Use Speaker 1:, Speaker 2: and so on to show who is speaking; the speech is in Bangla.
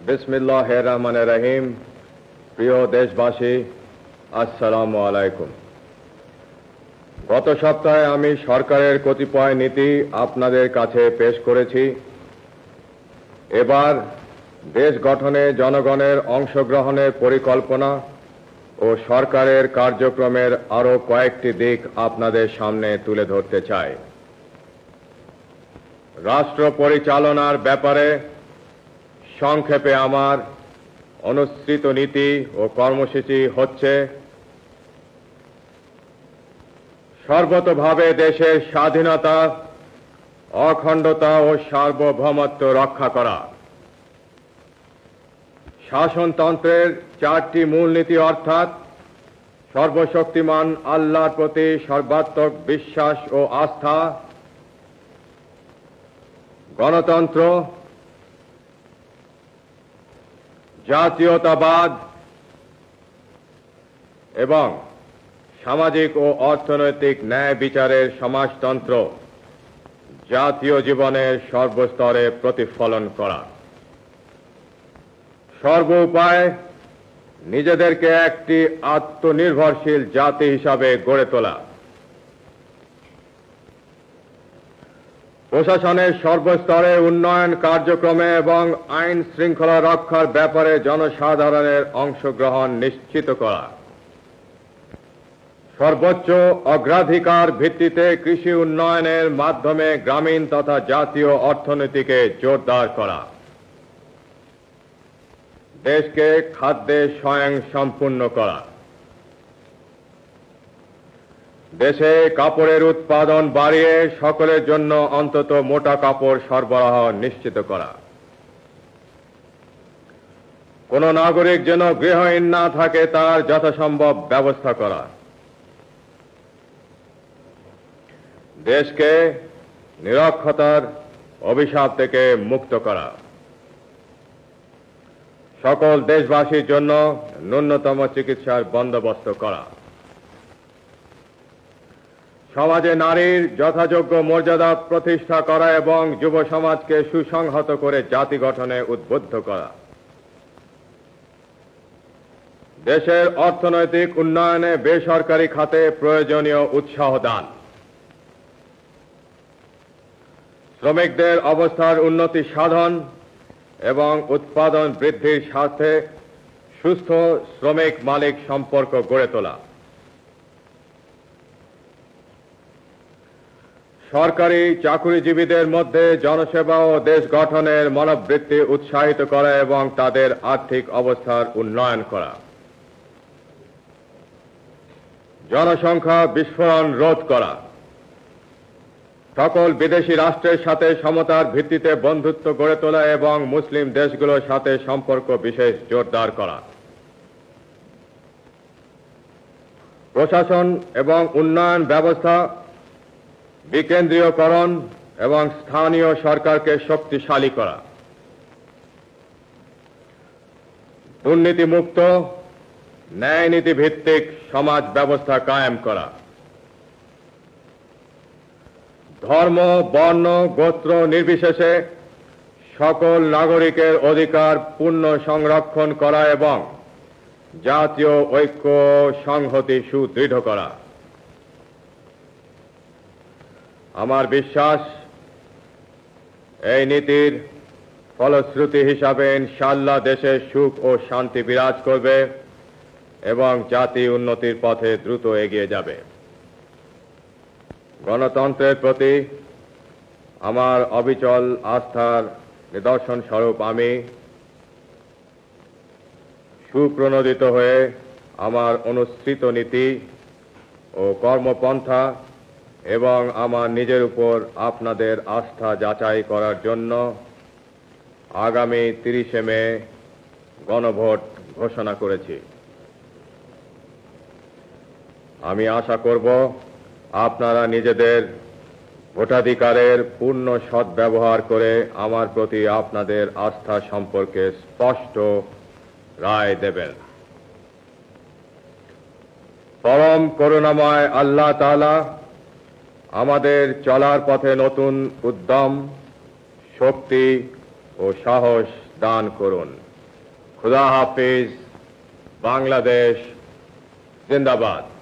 Speaker 1: বিসমিল্লাহির রহমানির রহিম। প্রিয় দেশবাসী, আসসালামু আলাইকুম। গত সপ্তাহে আমি সরকারের কতিপয় নীতি আপনাদের কাছে পেশ করেছি। এবার দেশ গঠনে জনগণের অংশগ্রহণের পরিকল্পনা ও সরকারের কার্যক্রমের আরও কয়েকটি দিক আপনাদের সামনে তুলে ধরতে চাই। রাষ্ট্র পরিচালনার ব্যাপারে সংক্ষেপে আমার অনুসৃত নীতি ও কর্মসূচি হচ্ছে: সর্বতোভাবে দেশের স্বাধীনতা, অখণ্ডতা ও সার্বভৌমত্ব রক্ষা করা। শাসনতন্ত্রের চারটি মূলনীতি অর্থাৎ সর্বশক্তিমান আল্লাহর প্রতি সর্বাত্মক বিশ্বাস ও আস্থা, গণতন্ত্র, জাতীয়তাবাদ এবং সামাজিক ও অর্থনৈতিক ন্যায় বিচারের সমাজতন্ত্র জাতীয় জীবনের সর্বস্তরে প্রতিফলন করা। সর্ব উপায়ে নিজেদেরকে একটি আত্মনির্ভরশীল জাতি হিসাবে গড়ে তোলা। প্রশাসনের সর্বস্তরে উন্নয়ন কার্যক্রমে এবং আইন শৃঙ্খলা রক্ষার ব্যাপারে জনসাধারণের অংশগ্রহণ নিশ্চিত করা। সর্বোচ্চ অগ্রাধিকার ভিত্তিতে কৃষি উন্নয়নের মাধ্যমে গ্রামীণ তথা জাতীয় অর্থনীতিকে জোরদার করা। দেশকে খাদ্যে স্বয়ংসম্পূর্ণ করা। দেশে কাপড়ের উৎপাদন বাড়িয়ে সকলের জন্য অন্তত মোটা কাপড় সরবরাহ নিশ্চিত করা। কোন নাগরিক যেন গৃহহীন না থাকে তার যথাসম্ভব ব্যবস্থা করা। দেশকে নিরক্ষরতার অভিশাপ থেকে মুক্ত করা। সকল দেশবাসীর জন্য ন্যূনতম চিকিৎসার বন্দোবস্ত করা। সমাজে নারীর যথাযোগ্য মর্যাদা প্রতিষ্ঠা করা এবং যুব সমাজকে সুসংহত করে জাতি গঠনে উদ্বুদ্ধ করা। দেশের অর্থনৈতিক উন্নয়নে বেসরকারি খাতে প্রয়োজনীয় উৎসাহ দান। শ্রমিকদের অবস্থার উন্নতি সাধন এবং উৎপাদন বৃদ্ধির সাথে সুস্থ শ্রমিক মালিক সম্পর্ক গড়ে তোলা। সরকারি চাকুরিজীবীদের মধ্যে জনসেবা ও দেশ গঠনের মনোবৃত্তি উৎসাহিত করা এবং তাদের আর্থিক অবস্থার উন্নয়ন করা। জনসংখ্যা বিস্ফোরণ রোধ করা। সকল বিদেশি রাষ্ট্রের সাথে সমতার ভিত্তিতে বন্ধুত্ব গড়ে তোলা এবং মুসলিম দেশগুলোর সাথে সম্পর্ক বিশেষ জোরদার করা। প্রশাসন এবং উন্নয়ন ব্যবস্থা বিকেন্দ্রীয়করণ এবং স্থানীয় সরকারকে শক্তিশালী করা। দুর্নীতিমুক্ত ন্যায়নীতি ভিত্তিক সমাজ ব্যবস্থা কায়েম করা। ধর্ম, বর্ণ, গোত্র নির্বিশেষে সকল নাগরিকের অধিকার পূর্ণ সংরক্ষণ করা এবং জাতীয় ঐক্য সংহতি সুদৃঢ় করা। আমার বিশ্বাস এই নীতির ফলশ্রুতি হিসাবে ইনশাআল্লাহ দেশে সুখ ও শান্তি বিরাজ করবে এবং জাতি উন্নতির পথে দ্রুত এগিয়ে যাবে। গণতন্ত্রের প্রতি আমার অবিচল আস্থার নিদর্শন স্বরূপ আমি সুপ্রণোদিত হয়ে আমার অনুসৃত নীতি ও কর্মপন্থা এবং আমার নিজের উপর আপনাদের আস্থা যাচাই করার জন্য আগামী 30শে মে গণভোট ঘোষণা করেছি। আমি আশা করব আপনারা নিজেদের ভোটাধিকারের পূর্ণ সদ্ব্যবহার করে আমার প্রতি আপনাদের আস্থা সম্পর্কে স্পষ্ট রায় দেবেন। পরম করুণাময় আল্লাহ তাআলা আমাদের চলার পথে নতুন উদ্যম, শক্তি ও সাহস দান করুন। खुदा हाफिज। बांग्लादेश जिंदाबाद।